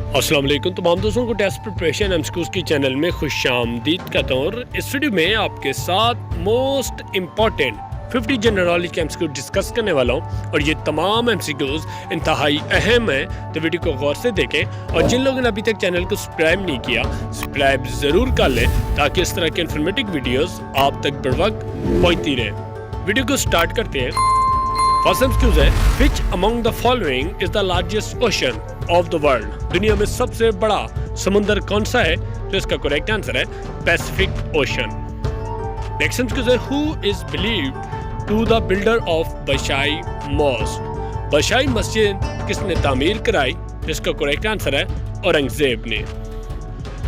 अस्सलाम वालेकुम तमाम दोस्तों को टेस्ट प्रिपरेशन एमसीक्यूज़ की चैनल में खुश आमदीद कहता हूँ। और इस वीडियो में आपके साथ मोस्ट इम्पॉर्टेंट 50 जनरल नॉलेज के एमसीक्यू डिस्कस करने वाला हूँ और ये तमाम एमसीक्यूज़ इंतहाई अहम हैं, तो वीडियो को गौर से देखें। और जिन लोगों ने अभी तक चैनल को सब्सक्राइब नहीं किया, सब्सक्राइब ज़रूर कर लें ताकि इस तरह के इन्फॉर्मेटिव वीडियोज़ आप तक बर वक्त पहुँचती रहें। वीडियो को स्टार्ट करते हैं। फर्स्ट एमसीक्यूज़ है, which among the following is the largest ocean of the world. दुनिया में सबसे बड़ा समुंदर कौन सा है? तो इसका करेक्ट आंसर है पैसिफिक ओशन। नेक्स्ट एमसीक्यू है, who is believed to the builder of Badshahi mosque. Badshahi मस्जिद किसने तामीर कराई? तो इसका करेक्ट आंसर है औरंगजेब ने।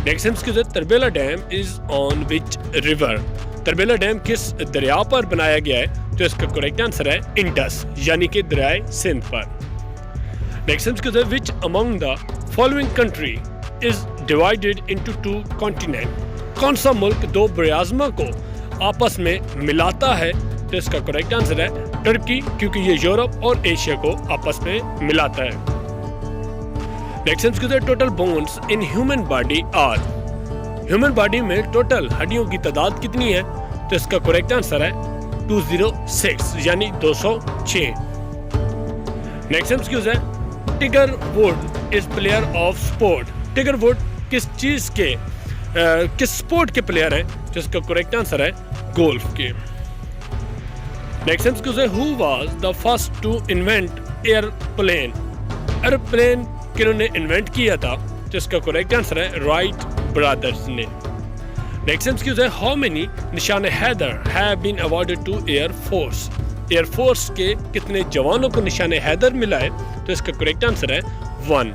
नेक्स्ट एमसीक्यू है, Tarbela dam is on which river. Tarbela dam किस दरिया पर बनाया गया है? तो इसका करेक्ट आंसर है इंडस, यानी कि दरियाए सिंध पर। नेक्स्ट एमसीक्यू है, which among the following country is divided into two continent. कौन सा मुल्क दो बराज़मा को आपस में मिलाता है? तो इसका करेक्ट आंसर है टर्की, क्योंकि ये यूरोप और एशिया को आपस में मिलाता है। नेक्स्ट एमसीक्यू है, total bones in human body are. Human body में टोटल हड्डियों की तादाद कितनी है? तो इसका करेक्ट आंसर है 206, यानी 206। नेक्स्ट एमसीक्यू है, Tiger Wood is player of sport. Tiger Wood किस चीज के किस स्पोर्ट के प्लेयर हैं? जिसका करेक्ट आंसर है गोल्फ के। नेक्स्ट एमसीक्यू है, who was the first to invent airplane. Airplane किन्होंने इन्वेंट किया था? जिसका करेक्ट आंसर है राइट ब्रदर्स ने। नेक्स्ट एमसीक्यू है, how many Nishan Haider have been awarded to air force. Air force के कितने जवानों को निशान हैदर मिला है? तो इसका करेक्ट आंसर है 1।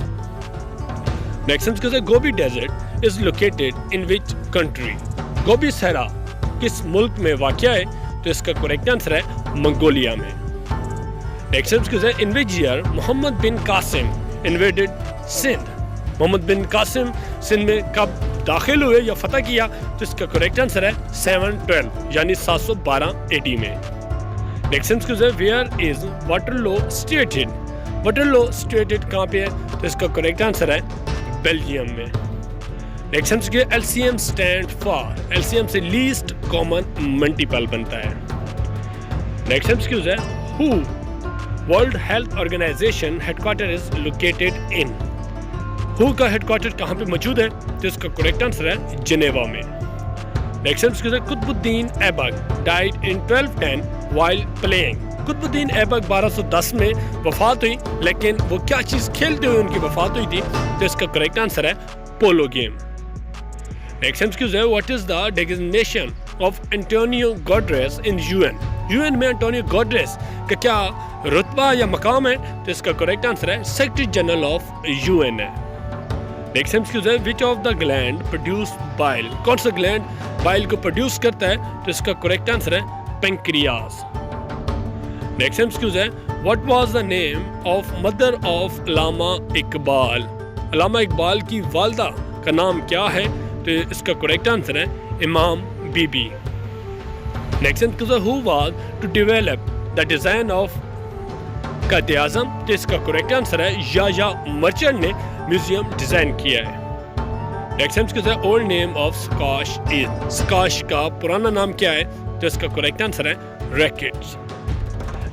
नेक्स्ट एमसीक्यू है, Gobi desert is located in which country. Gobi सहरा किस मुल्क में वाक़या है? तो इसका करेक्ट आंसर है मंगोलिया में। नेक्स्ट एमसीक्यू है, in which year Mohammad bin Qasim invaded Sindh. Mohammad bin Qasim Sindh में कब दाखिल हुए या फतह किया? तो इसका करेक्ट आंसर है 712, यानी 712 AD में। नेक्स्ट एमसीक्यू है, where is Waterloo situated. Waterloo situated कहाँ पे है? तो इसका करेक्ट आंसर है बेल्जियम में। Next MCQ, LCM stand for. LCM से लीस्ट कॉमन मल्टीपल बनता है। नेक्स्ट एमसीक्यू है, who world health organization headquarter is located in. हु का हेडक्वार्टर कहाँ पे मौजूद है? तो इसका करेक्ट आंसर है जिनेवा में। नेक्स्ट एमसीक्यू है, Qutbuddin Aibak died in 1210 while playing. Qutubuddin Aibak 1210 में वफात हुई, लेकिन वो क्या चीज़ खेलते हुए उनकी वफात हुई थी? तो इसका करेक्ट आंसर है पोलो गेम। नेक्स्ट एमसीक्यू है, what is the designation of Antonio Guterres in UN. UN में एंटोनियो गुटेरेस का क्या रुतबा या मकाम है? तो इसका करेक्ट आंसर है सेक्रेटरी जनरल ऑफ यूएन है। नेक्स्ट एमसीक्यू है, which of the gland produce bile. कौन सा ग्लैंड बाइल को प्रोड्यूस करता है? तो इसका करेक्ट आंसर है पेंक्रियास। नेक्स्ट एमसीक्यू है, what was the name of mother of Allama Iqbal. Allama Iqbal की वालदा का नाम क्या है? तो इसका करेक्ट आंसर है इमाम बीबी। नेक्स्ट एमसीक्यू है, who was to develop the design of Quaid-e Azam. तो इसका करेक्ट आंसर है या मर्चेंट ने म्यूजियम डिजाइन किया है। नेक्स्ट एमसीक्यू है, old name of squash is. Squash का पुराना नाम क्या है? तो इसका करेक्ट आंसर है रैकेट्स।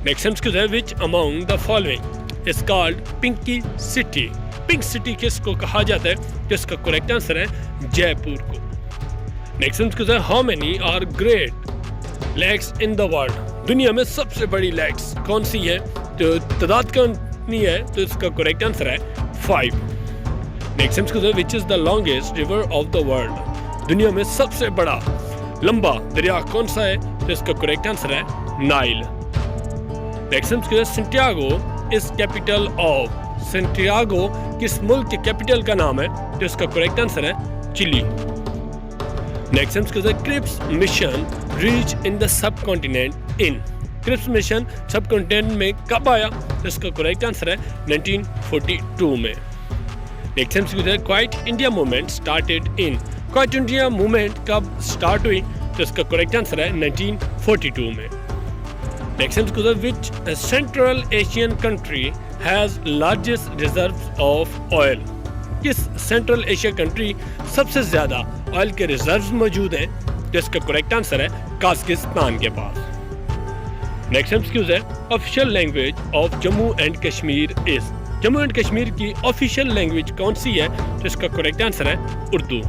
नेक्स्ट एमसीक्यू है, which among the following is called pinky city. Pink city किसको कहा जाता है? तो इसका करेक्ट आंसर है जयपुर को। नेक्स्ट एमसीक्यू है, how many are great lakes in the world. दुनिया में सबसे बड़ी लेक्स कौन सी है? तो तादाद कितनी है? तो इसका करेक्ट आंसर है 5। नेक्स्ट एमसीक्यू है, which is the longest river of the world. दुनिया में सबसे बड़ा लंबा दरिया कौन सा है? तो इसका करेक्ट आंसर है नाइल। नेक्स्ट एमसीक्यू है, Santiago is capital of. Santiago किस मुल्क के कैपिटल का नाम है? तो इसका करेक्ट आंसर है चिली। नेक्स्ट एमसीक्यू है, Cripps mission reach in the subcontinent in. Cripps mission subcontinent में कब आया? तो इसका करेक्ट आंसर है 1942 में। नेक्स्ट एमसीक्यू है, quite India movement started in. Quite India movement कब स्टार्ट हुई? तो इसका करेक्ट आंसर है 1942 में। नेक्स्ट एमसीक्यू है, which Central Asian country has largest reserves of oil. کس سینٹرل ایشیا کنٹری سب سے زیادہ آئل کے ریزروز موجود ہیں؟ تو اس کا کریکٹ آنسر ہے قازقستان کے پاس. نیکسٹ ایمسیکیوز ہے official language of Jammu and Kashmir is. Jammu and Kashmir کی آفیشیل لینگویج کون سی ہے؟ تو اس کا کریکٹ آنسر ہے اردو.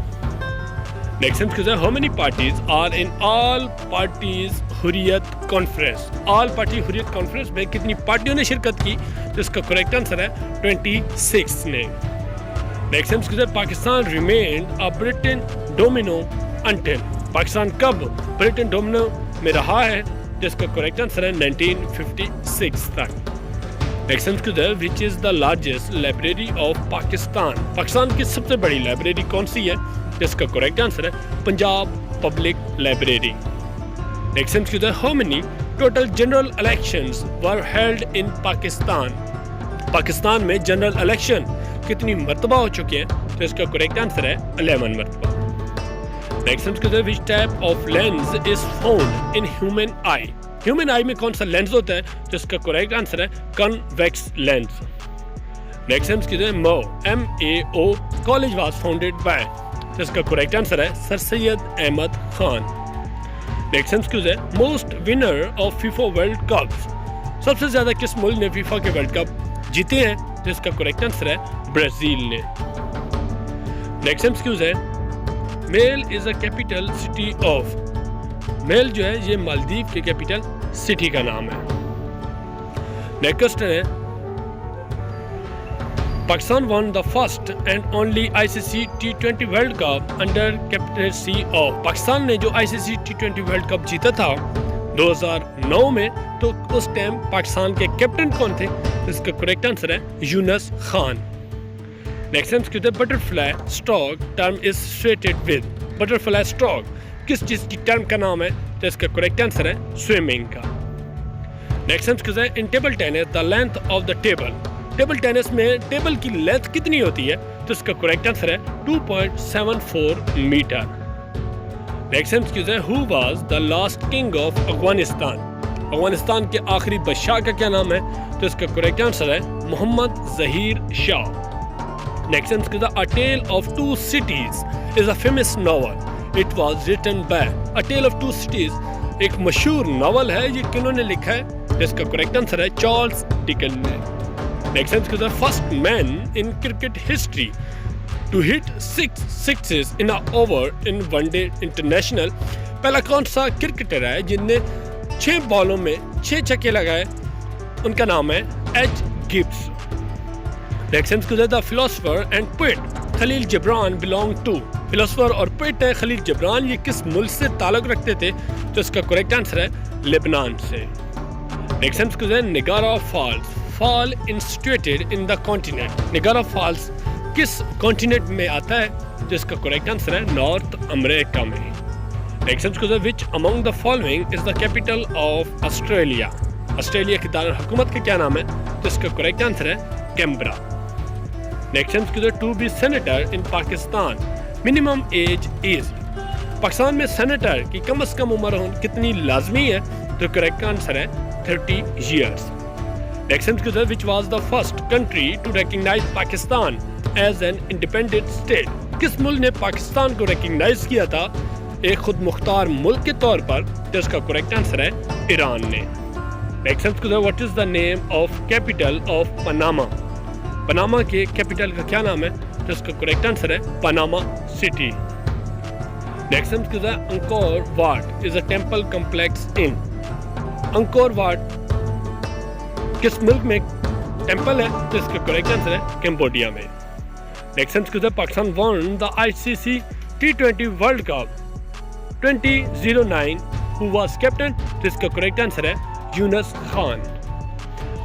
نیکسٹ ایمسیکیوز ہے how many parties are in all parties Hurriyat conference. All party Hurriyat conference میں کتنی پارٹیوں نے شرکت کی؟ تو اس کا کریکٹ آنسر ہے 26 نے. نیکسٹ ایمسیکیوز ہے پاکستان ریمینڈ اے برٹن ڈومینو انٹل. پاکستان کب برٹن ڈومینو میں رہا ہے؟ جس کا کریکٹ آنسر ہے 1956 تک. نیکسٹ ایمسیکیوز ہے which is the largest library of Pakistan. Pakistan کی سب سے بڑی لائبریری کون سی ہے؟ جس کا کریکٹ آنسر ہے Punjab public library. Next MCQs ہے how many total general elections were held in Pakistan. Pakistan میں جنرل الیکشن کتنی مرتبہ ہو چکے ہیں؟ تو اس کا کریکٹ آنسر ہے 11 مرتبہ. نیکسٹ ایمسیکیوز ہے which type of lens is found in human eye. Human eye میں کون سا لینز ہوتا ہے؟ تو اس کا کریکٹ آنسر ہے کنویکس لینز. نیکسٹ ایمسیکیوز ہے MAO college was founded by. تو اس کا کریکٹ آنسر ہے sir Syed Ahmad Khan. Next MCQs ہے most winner of FIFA World Cups. سب سے زیادہ کس ملک نے فیفا کے ورلڈ کپ جیتے ہیں؟ تو اس کا کریکٹ آنسر ہے برازیل نے. نیکسٹ ایمسیکیوز ہے میل از اے کیپیٹل سٹی آف. میل جو ہے یہ مالدیو کے کیپیٹل سٹی کا نام ہے. نیکسٹ ہے Pakistan won the first and only ICC T20 world cup under captaincy of. Pakistan نے جو ICC T20 ورلڈ کپ جیتا تھا 2009 میں، تو اس ٹائم پاکستان کے کیپٹن کون تھے؟ اس کا کریکٹ آنسر ہے یونس خان. نیکسٹ ایمسیکیوز ہے butterfly stroke term is associated with. Butterfly stroke کس چیز کی ٹرم کا نام ہے؟ تو اس کا کریکٹ آنسر ہے سوئمنگ کا. نیکسٹ ایمسیکیوز ہے in table tennis the length of the table. Table tennis میں ٹیبل کی لینتھ کتنی ہوتی ہے؟ تو اس کا کریکٹ آنسر ہے 2.74 میٹر. نیکسٹ ایمسیکیوز ہے who was the last king of Afghanistan. Afghanistan کے آخری بادشاہ کا کیا نام ہے؟ تو اس کا کریکٹ آنسر ہے محمد ظہیر شاہ. نیکسٹ ایمسیکیوز ہے A Tale of Two Cities is a famous novel. It was written by. A Tale of Two Cities ایک مشہور ناول ہے. یہ کنہوں نے لکھا ہے؟ اس کا کریکٹ آنسر ہے چارلز ڈکن نے. نیکسٹ ایمسیکیوز ہے first man in cricket history to hit 6 sixes in an over in one day international. پہلا کون سا کرکٹر ہے جن نے 6 بالوں میں 6 چھکے لگائے؟ ان کا نام ہے ایچ گبس. نیکسٹ ایمسیکیوز ہے the philosopher and poet Khalil Gibran belong to. Philosopher اور پوئٹ ہے خلیل جبران، یہ کس ملک سے تعلق رکھتے تھے؟ تو اس کا کریکٹ آنسر ہے لبنان سے. نیکسٹ ایمسیکیوز ہے Niagara Falls fall instituted in the continent. Niagara Falls کس کانٹیننٹ میں آتا ہے؟ تو اس کا کریکٹ آنسر ہے نارتھ امریکہ میں. نیکسٹ ایمسیکیوز ہے which among the following is the capital of Australia. Australia کی دارالحکومت کا کیا نام ہے؟ تو اس کا کریکٹ آنسر ہے کیمبرا. نیکسٹ ایمسیکیوز ہے to be senator in Pakistan minimum age is. Pakistan میں سینیٹر کی کم از کم عمر کتنی لازمی ہے؟ تو کریکٹ آنسر ہے 30 years. نیکسٹ ایمسیکیوز ہے which was the first country to recognize Pakistan as an independent state. کس ملک نے پاکستان کو ریکگنائز کیا تھا ایک خود مختار ملک کے طور پر؟ تو اس کا کریکٹ آنسر ہے ایران نے. نیکسٹ ایمسیکیوز ہے what is the name of capital of Panama. Panama کے کیپیٹل کا کیا نام ہے؟ تو اس کا کریکٹ آنسر ہے پاناما سٹی. نیکسٹ ایمسیکیوز ہے Angkor Wat is a temple complex in. Angkor Wat کس ملک میں ٹیمپل ہے؟ تو اس کا کریکٹ آنسر ہے کمبوڈیا میں. نیکسٹ ایمسیکیوز ہے Pakistan won the ICC T20 world cup 2009 who was captain. تو اس کا کریکٹ آنسر ہے یونس خان.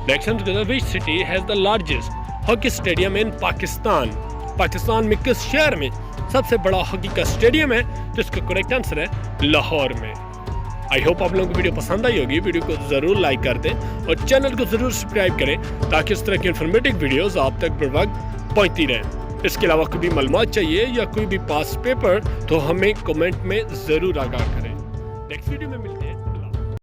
نیکسٹ ایمسیکیوز ہے which city has the largest hockey stadium in Pakistan. Pakistan میں کس شہر میں سب سے بڑا ہاکی کا اسٹیڈیم ہے؟ تو اس کا کریکٹ آنسر ہے لاہور میں. آئی ہوپ آپ لوگوں کو ویڈیو پسند آئی ہوگی. ویڈیو کو ضرور لائک کر دیں اور چینل کو ضرور سبسکرائب کریں تاکہ اس طرح کی انفارمیٹو ویڈیوز آپ تک بر وقت پہنچتی رہیں. اس کے علاوہ کوئی بھی معلومات چاہیے یا کوئی بھی پاس پیپر تو ہمیں کمنٹ میں ضرور آگاہ کریں. نیکسٹ ویڈیو میں ملتے ہیں.